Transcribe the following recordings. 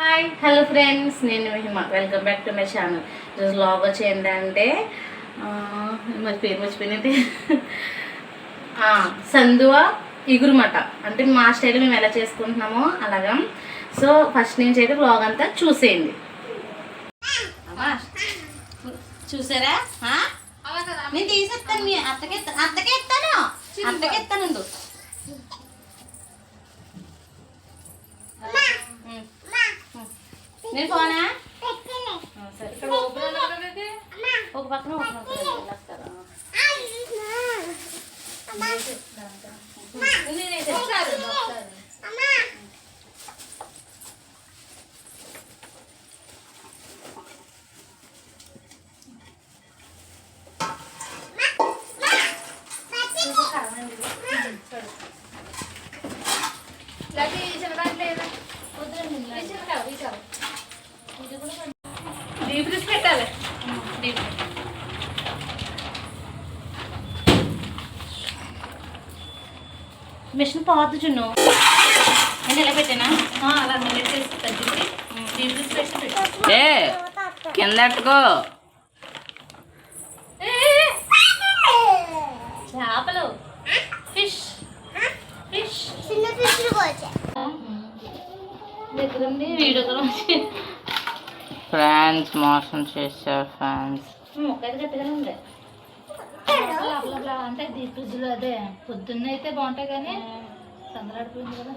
Hi hello friends, నేను Mahima. Welcome back to my channel. ఈరోజు vlog వచ్చి ఏంటంటే మరి పేరు మర్చిపోయినట్టే సందువ ఇగురుమట అంటే మా స్టైల్ మేము ఎలా చేసుకుంటున్నామో అలాగా. సో ఫస్ట్ నుంచి అయితే వ్లాగ్ అంతా చూసేయండి. చూసారా? నేను తీసేస్తాను, మీ అత్తకే ఎత్తాను. నేను పోనా? సరే, ఒక పక్కన వస్తారా? పెట్టాలి. మిషన్ పోవద్దు చున్ను. నేను ఎలా పెట్టానా? అలా కిందట్టుకో. చేపలు, ఫిష్ దగ్గరుండి వీడియో ఫ్రాన్స్ మోసం చేశారు. ఫ్రాన్స్ మొక్కది గట్టిగానే ఉంది. అంటే ఫ్రిడ్జ్లో అదే పొద్దున్న అయితే బాగుంటాయి కానీ సందలాడిపోయింది కదా.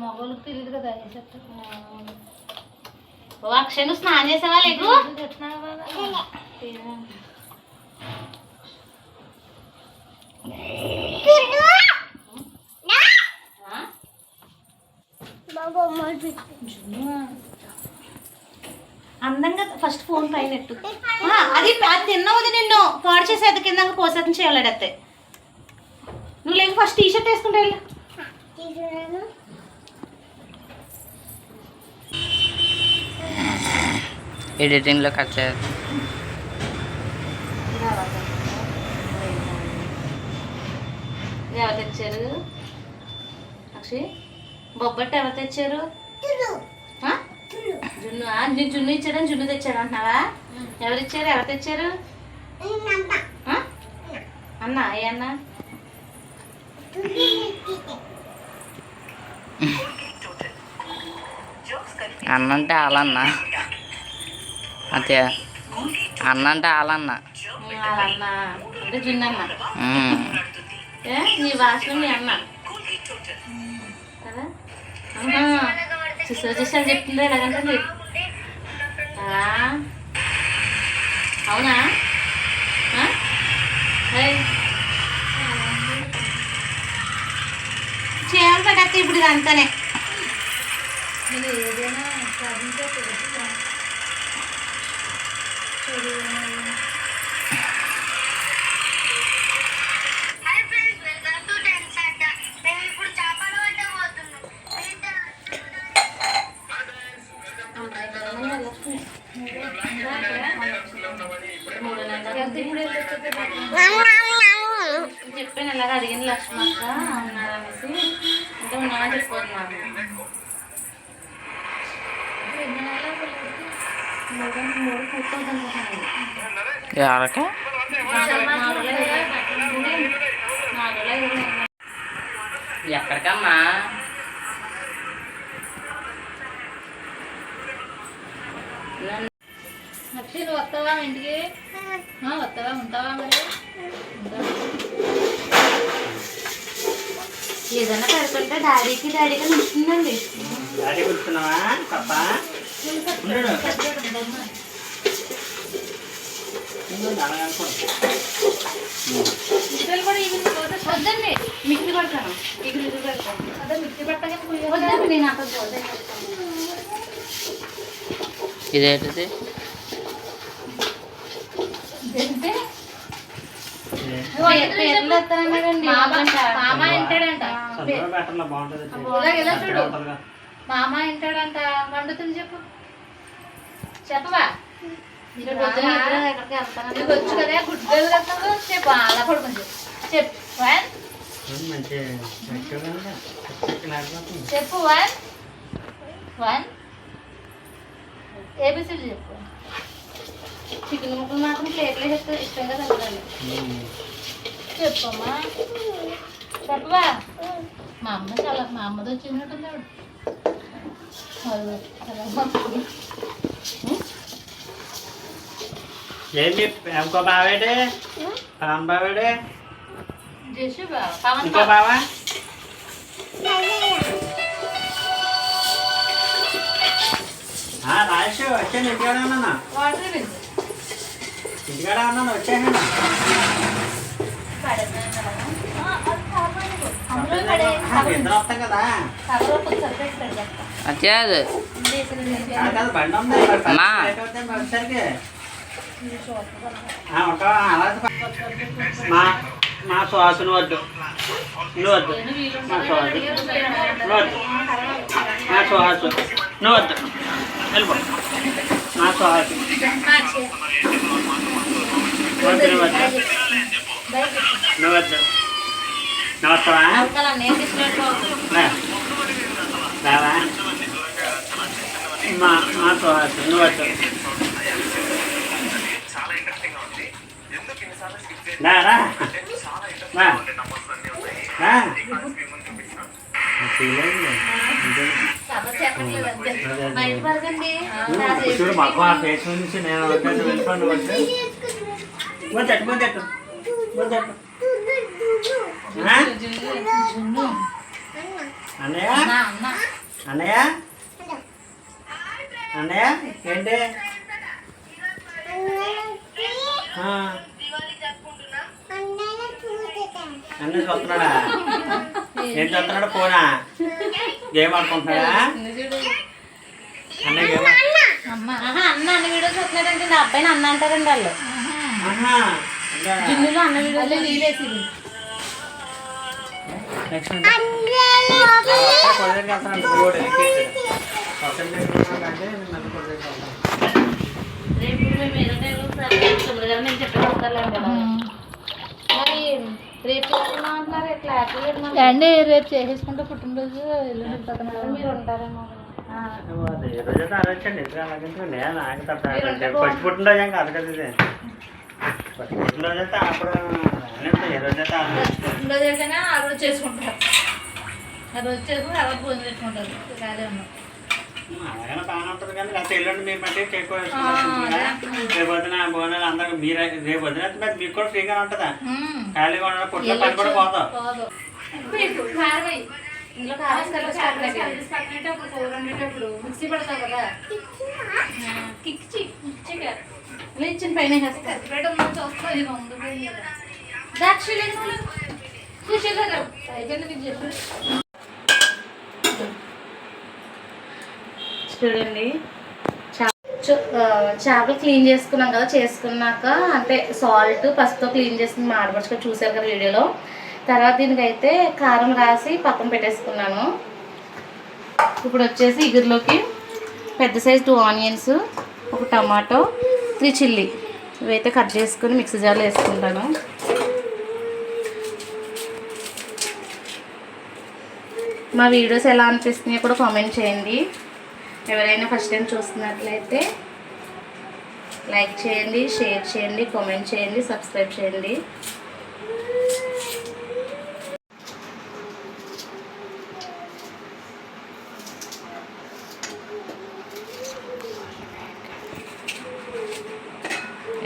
మగవాళ్ళకి తెలియదు కదా. అక్షయ్, నువ్వు స్నానం చేసావా? లేదు, అందంగా ఫస్ట్ ఫోన్ పైన అది తిన్నావుది. నిన్ను పాడు చేసేది కింద పోసేతం చేయాలడితే. నువ్వు లేక ఫస్ట్ టీ షర్ట్ వేసుకుంటా. ఎడిటింగ్లో కట్ చేయాలి. ఎవరు తెచ్చారు? అక్షయ్, బొబ్బట్టు ఎవరు తెచ్చారు? జున్ను. నీకు జున్ను ఇచ్చాడని జున్ను తెచ్చాడు అంటున్నావా? ఎవరిచ్చారు? ఎవరు తెచ్చారు? అన్న ఏ అన్న? అన్నంటే ఆలన్న. అదే అన్నంటే ఆలన్న. వాళ్ళన్న అంటే జున్ను అన్న. నీ వాసన మీ అన్న కదా. చూసారు చెప్తుందా ఎలాగంటే? అవునా? చేయాలి పడతా ఇప్పుడు ఇదంతానే. చెప్పాను ఇలాగ అడిగింది లక్ష్మక్క ఉన్నారనేసి. అంటే ఉన్నామని చెప్పుకుంటున్నాను. ఎక్కడికమ్మా? అక్షయ్, నువ్వు వస్తావా ఇంటికి? వస్తావా? ఉంటావా? మరి ఏదన్నా కడుతుంటే డాడీకి ఉంటుందండి. వద్దండి, మిక్సీ పడతాను. అదే మిక్సీ పట్టగా వద్దండి. నేను అక్కడ ఇదేంటిది? మామ వింటాడంట. మామ వింటాడంట. వండుతుంది చెప్పు. చెప్పవా? ఎక్కడికి వచ్చు కదా, గుడ్డలు కట్టావు. చెప్పు, అలా పడుకుని చెప్పు. చెప్పు. 1 ఏబిసిడి చెప్పు. చికెన్ ముక్కలు మాత్రం ప్లేట్లో చెప్తే ఇష్టంగా తింటాను. చెప్పమ్మా. చెప్పవా. మా అమ్మది వచ్చినట్టుంది ఏంటి ఇంకో బావేడే పవన్ బావేడే జేసు పవన్ ఇంకో బావా రాజేష్ వచ్చాను ఇంటికాడ ఉన్నాను వాటర్ ఇంటికాడ ఉన్నాను వచ్చాను ఇద్దరు వస్తాం కదా వచ్చేది కాదు బండి ఉంది అమ్మా. వచ్చేసరికి ఒక అలా మా శ్వాసను వద్దు నువ్వు వద్దు మా శ్వాస నువ్వు వద్దు మా శ్వాస నువ్వు వద్దు వెళ్ళిపో మా శ్వాస వద్దు నువ్వు వద్దు నువ్వు వద్దు నమస్తవా రావా మా శ్వాస నువ్వు వద్దు రా చూడు మాకు ఆ ఫేస్ నుంచి నేను వెళ్ళిపోండి వద్దట్టు వద్దట్టు వద్దట్టు అన్నయ్య అన్నయ్య అన్నయ్య ఏంటి అన్నీ చూస్తున్నాడా ఏం చూస్తున్నాడు పోనా గేమ్ ఆడుకుంటున్నాడా అన్నయ్య గేమ్ అమ్మ అన్న అన్న వీడియో చూస్తున్నాడంటే నా అబ్బాయిని అన్న అంటారండి వాళ్ళు. జిన్నులో అన్న వీడియో నీళ్ళేసింది. రేపు మేము ఏదో తొమ్మిది నేను చెప్పి వస్తాను కదా. మరి రేపు అంటున్నారు ఎట్లా హ్యాపీ అండి రేపు చేసేసుకుంటే పుట్టినరోజు ఎల్లుండి వెళ్ళిపోతున్నారు. మీరు ఉంటారేమో. రోజైతే ఆలోచండి ఇద్దరు అలాగే నాకు తప్ప ఫస్ట్ పుట్టినరోజు ఏం కాదు కదా ఇది ఫస్ట్ పుట్టినరోజు అయితే అప్పుడు ఏ రోజైతే పుట్టినరోజు అయితేనే ఆ రోజు చేసుకుంటారు. ఆ రోజు చేసుకుని ఆ రోజు భోజనం పెట్టుకుంటారు. ఖాళీ ఉన్నాం. అలాగైనా బాగానే ఉంటుంది కానీ లేకపోతే ఎల్లుండి మీరు బట్టి ఎక్కువ రేపు వద్దున భోజనాలు అందరూ మీరు రేపు వద్దున మీకు కూడా ఫ్రీగా ఉంటుందా ఖాళీగా ఉండడం పుట్టిన పని కూడా పోతాం ఇందులో కారం మిక్సీ పడతావు కదా ఇచ్చిన పైన చూడండి చేపలు క్లీన్ చేసుకున్నాం కదా. చేసుకున్నాక అంటే సాల్ట్ పసుపుతో క్లీన్ చేసుకుని మాడపడుచుకొని చూసారు కదా వీడియోలో. తర్వాత దీనికైతే కారం రాసి పక్కన పెట్టేసుకున్నాను. ఇప్పుడు వచ్చేసి ఇగురులోకి పెద్ద సైజ్ 2 ఆనియన్స్, ఒక టమాటో, 3 చిల్లీ ఇవైతే కట్ చేసుకుని మిక్సీ జార్లో వేసుకుంటాను. మా వీడియోస్ ఎలా అనిపిస్తున్నాయో కూడా కామెంట్ చేయండి. ఎవరైనా ఫస్ట్ టైం చూస్తున్నట్లయితే లైక్ చేయండి, షేర్ చేయండి, కామెంట్ చేయండి, సబ్స్క్రైబ్ చేయండి.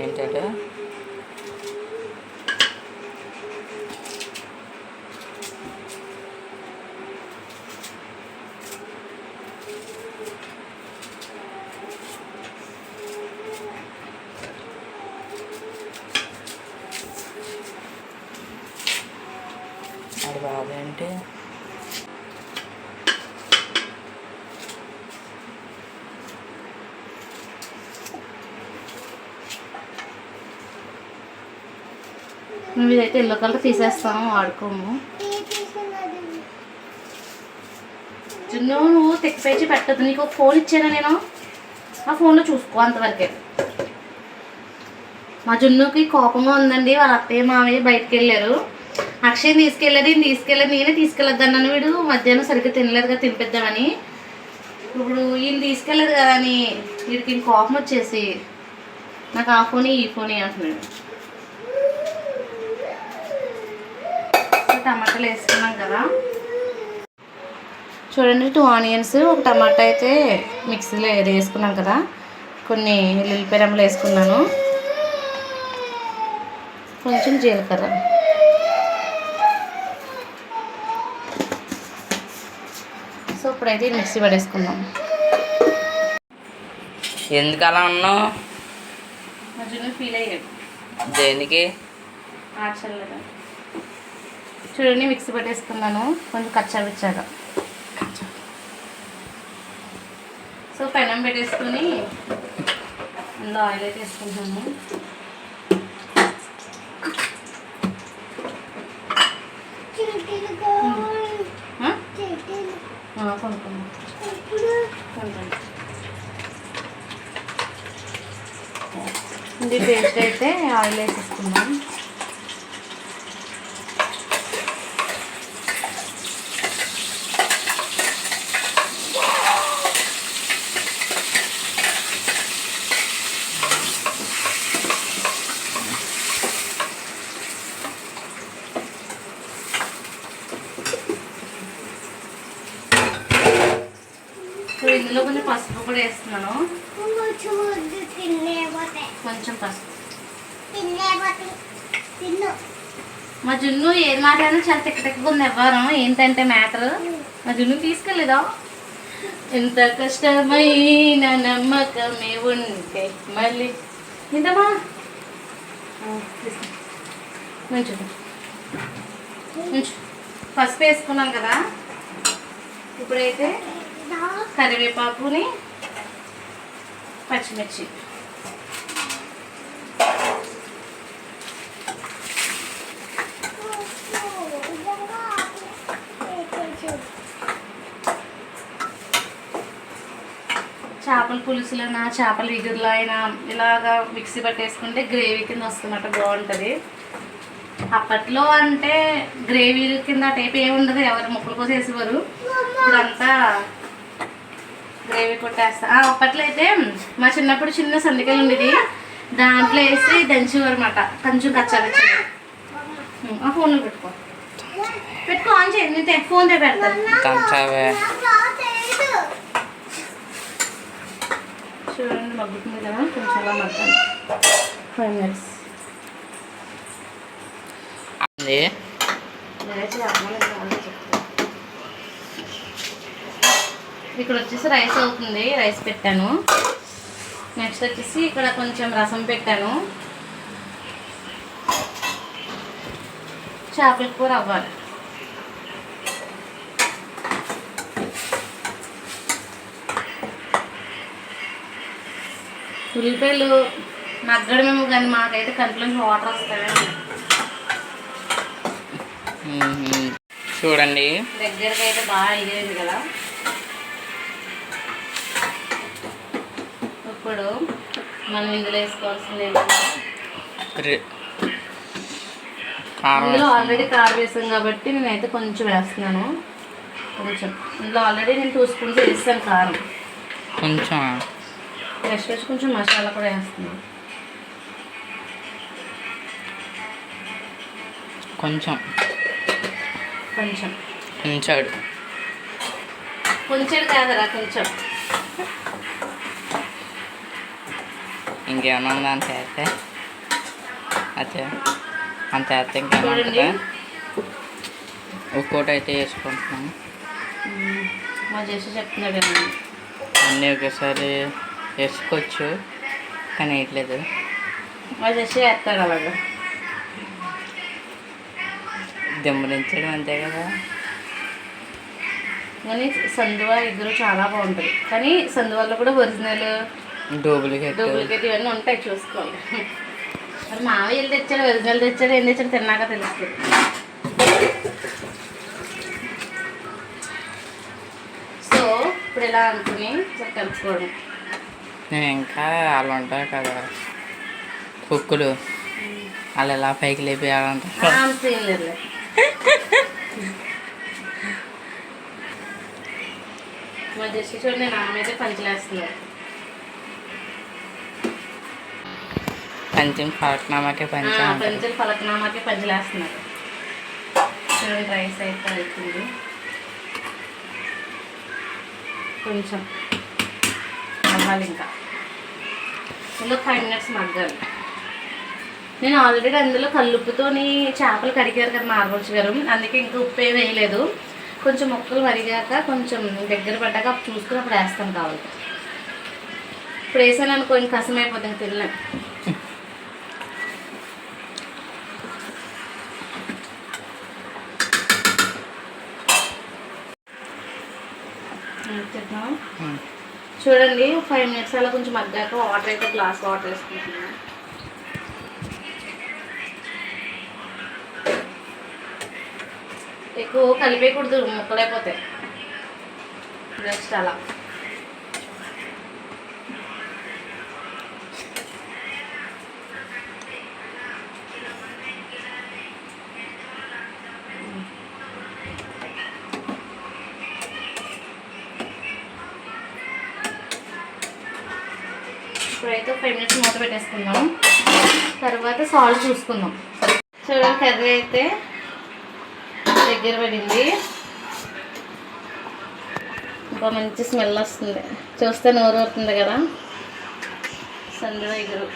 ఏంటంటే అది బాగేంటి మేము ఇదైతే ఎల్లో కలర్ తీసేస్తాము, వాడుకోము. జున్ను నువ్వు తెక్కిపేచి పెట్టద్దు. నీకు ఒక ఫోన్ ఇచ్చాను నేను, ఆ ఫోన్లో చూసుకో అంతవరకే. మా జున్నుకి కోపంగా ఉందండి. వాళ్ళ అత్తయ్య మామయ్య బయటకు వెళ్ళారు. అక్షయ్ తీసుకెళ్ళేది నేనే తీసుకెళ్ళొద్దు అన్నాను. వీడు మధ్యాహ్నం సరిగ్గా తినలేదు కదా, తినిపిద్దామని. ఇప్పుడు ఈయన తీసుకెళ్ళదు కదా అని వీడికి కోపం వచ్చేసి నాకు ఆ ఫోన్ ఈ ఫోన్ అంటున్నాడు. టమాటాలు వేసుకున్నాం కదా, చూడండి 2 ఆనియన్స్, ఒక టమాటా అయితే మిక్సీలో వేసుకున్నాం కదా, కొన్ని ఎల్లుల్లిపాయ రెమ్మలు వేసుకున్నాను, కొంచెం జీలకర్ర. సో ఇప్పుడైతే మిక్సీ పడేసుకుందాం. ఎందుకు అలా ఉన్నావు? మధ్యలో ఫీల్ అయ్యాడు దేనికి? ఆచల్లగా. చూడండి మిక్సీ పట్టేసుకున్నాను కొంచెం కచ్చాపిచ్చాగా. సో పెనం పెట్టేసుకొని అందులో ఆయిల్ అయితే వేసుకుంటాము. ఇది పేస్ట్ అయితే ఆయిల్ వేసేసుకుందాం. ఇందులో కొంచెం పసుపు కూడా వేస్తున్నాను, కొంచెం పసుపు. మా జున్ను ఏది మాట్లాడినా చాలా తిక్కగా ఉంది ఎవ్వరం. ఏంటంటే మ్యాటర్, మా జున్ను తీసుకెళ్ళేదా, ఎంత కష్టమైన నమ్మకమే ఉంటే మళ్ళీ ఇంతమా మంచి పసుపు వేసుకున్నాం కదా. ఇప్పుడైతే కరివేపాకుని, పచ్చిమిర్చి, చేపల పులుసులైనా చేపల ఇగురులో అయినా ఇలాగా మిక్సీ పట్టేసుకుంటే గ్రేవీ కింద వస్తున్నట్టు బాగుంటుంది. అప్పట్లో అంటే గ్రేవీ కింద టైప్ ఏమి ఉండదు, ఎవరు ముక్కలు కోసం వేసేవారు. ఇప్పుడంతా గ్రేవీ కొట్టేస్తా. అప్పట్లో అయితే మా చిన్నప్పుడు చిన్న సందికలు ఉండేది, దాంట్లో వేసి దంచేవారు అన్నమాట, కొంచెం కచ్చాపిచ్చి. ఆ ఫోన్లో పెట్టుకో ఆన్ చేయండి, ఫోన్ పెడతాను. చూడండి మగ్గుతుంది కదా, కొంచెం అలా మగ్గాలి 5 minutes. ఇక్కడ వచ్చేసి రైస్ అవుతుంది, రైస్ పెట్టాను. నెక్స్ట్ వచ్చేసి ఇక్కడ కొంచెం రసం పెట్టాను. చేపల కూర అవ్వాలి. ఉల్లిపాయలు మగ్గడమేమో కానీ మాకైతే కంట్లోంచి వాటర్ వస్తాయి. చూడండి దగ్గరకి అయితే బాగా ఇదేది కదా. ఇప్పుడు మనం ఇందులో వేసుకోవాల్సింది ఏంటంటే, ఇందులో ఆల్రెడీ కారం వేసాం కాబట్టి నేనైతే కొంచెం వేస్తున్నాను. కొంచెం ఇందులో ఆల్రెడీ నేను 2 స్పూన్స్ వేస్తాను కారం. కొంచెం నెక్స్ట్ వచ్చి కొంచెం మసాలా కూడా వేస్తున్నాను. కొంచెం కొంచెం ఉంచాడు, కొంచెం కాదరా కొంచెం. ఇంకేమన్నా ఉందా అంత వేస్తే? అదే అంత వేస్తే ఇంకేమన్నా చూడండి ఉంటుందా? ఒక్కోటి అయితే వేసుకుంటున్నాను. మా చేసి చెప్తున్నాడు అన్నీ ఒకేసారి వేసుకోవచ్చు కానీ వేయట్లేదు. మా చేసి వేస్తాడు అలాగా. దిమ్మరించడం అంతే కదా. కానీ సందువ ఇద్దరు చాలా బాగుంటుంది, కానీ సందువల్లో కూడా ఒరిజినల్ డూప్లికేట్ ఇవన్నీ ఉంటాయి, చూసుకోవాలి. మరి మావయ్య వెళ్ళి తెచ్చాడు, ఒరిజినల్ తెచ్చాడు, ఏం తెచ్చాడు తిన్నాక తెలుస్తుంది. సో ఇప్పుడు ఇలా అనుకుని కలుపుకోవడం. నేను ఇంకా వాళ్ళు ఉంటారు కదా కుక్కులు, వాళ్ళు ఎలా పైకి లేపేయాలంటారు. అంత ఏం లేదు. మా జస్ట్ చూడండి నా మీద పంచలేస్తున్నారు. పంచం పలకనామాకే పంచం పంచలు పలకనామాకి పంచలేస్తున్నారు. చూడండి రైస్ అయితే అవుతుంది కొంచెం అవ్వాలి. ఇంకా ఇందులో 5 minutes మగ్గాలి. నేను ఆల్రెడీ అందులో కల్లుప్పుతోని చేపలు కడిగారు కదా మా ఆడపడుచు గారు, అందుకే ఇంకా ఉప్పు ఏమి వేయలేదు. కొంచెం ముక్కలు మరిగాక కొంచెం దగ్గర పడ్డాక అప్పుడు చూసుకుని అప్పుడు వేస్తాను కావాలి. ఇప్పుడు వేసాను అనుకో ఇంక కసం అయిపోతుంది తినలేం. చూడండి 5 minutes అలా కొంచెం మగ్గాక వాటర్ అయితే గ్లాస్ వాటర్ వేసుకుంటున్నాను. ఎక్కువ కలిపేయకూడదు, ముక్కలైపోతాయి. జస్ట్ అలా ఇప్పుడైతే 5 minutes మూత పెట్టేసుకుందాం. తర్వాత సాల్ట్ చూసుకుందాం. చూడండి కర్రీ అయితే దగ్గర పడింది. ఇంకా మంచి స్మెల్ వస్తుంది, చూస్తే నోరు అవుతుంది కదా. సందులో ఎగురు.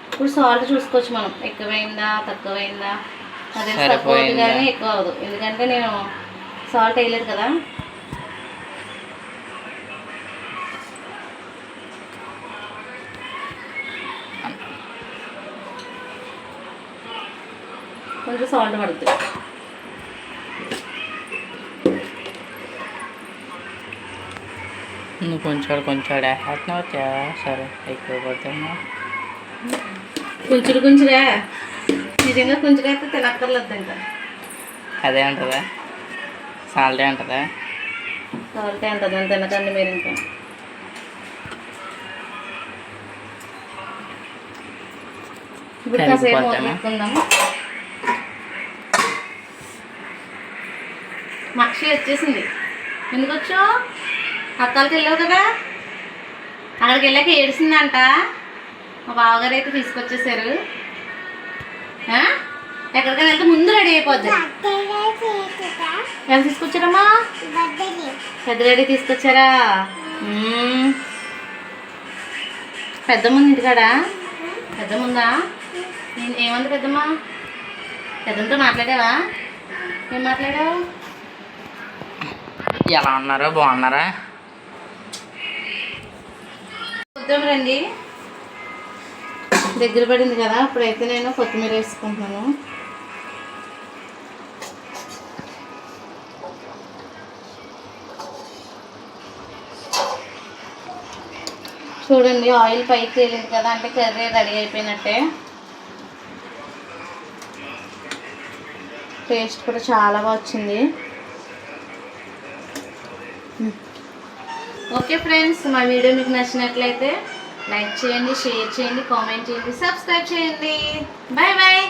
ఇప్పుడు సాల్ట్ చూసుకోవచ్చు మనం, ఎక్కువైందా తక్కువైందా. అదే తక్కువ కానీ ఎక్కువ అవ్వదు, ఎందుకంటే నేను సాల్ట్ వేయలేదు కదా. కొంచెం సాల్ట్ పడుతుంది. నువ్వు కొంచెం వేస్తున్నావు సరే, ఎక్కువ పడుతున్నా. కొంచెం నిజంగా కొంచెం అయితే తినక్కర్లేదు. ఇంకా అదే ఉంటుందా, సాల్టే ఉంటుందా? సాల్టే ఉంటుంది, నేను తినకండి మీరు. ఇంకా ఇప్పుడు కాసేపు మూత పెట్టుకుందాం. మక్షి వచ్చేసింది. ఎందుకు వచ్చావు? అక్కలకి వెళ్ళావు కదా, అక్కడికి వెళ్ళాక ఏడిసిందంట. మా బావగారు అయితే తీసుకొచ్చేసారు. ఎక్కడికైనా వెళ్తే ముందు రెడీ అయిపోద్ది. ఎలా తీసుకొచ్చారమ్మా? పెద్ద రెడీ తీసుకొచ్చారా? పెద్దమ్మ ఉంది ఇంటికాడా? పెద్దమ్మ ఉందా? ఏమంది పెద్దమ్మ? పెద్దమ్మతో మాట్లాడావా? ఏం మాట్లాడావు? ఎలా ఉన్నారో, బాగున్నారా? చూద్దాం రండి. దగ్గర పడింది కదా, అప్పుడైతే నేను కొత్తిమీర వేసుకుంటున్నాను. చూడండి ఆయిల్ పైకి తేలింది కదా, అంటే కర్రీ రెడీ అయిపోయినట్టే. టేస్ట్ కూడా చాలా బాగా వచ్చింది. ఓకే ఫ్రెండ్స్, మా వీడియో మీకు నచ్చినట్లయితే లైక్ చేయండి, షేర్ చేయండి, కామెంట్ చేయండి, సబ్స్క్రైబ్ చేయండి. Bye bye.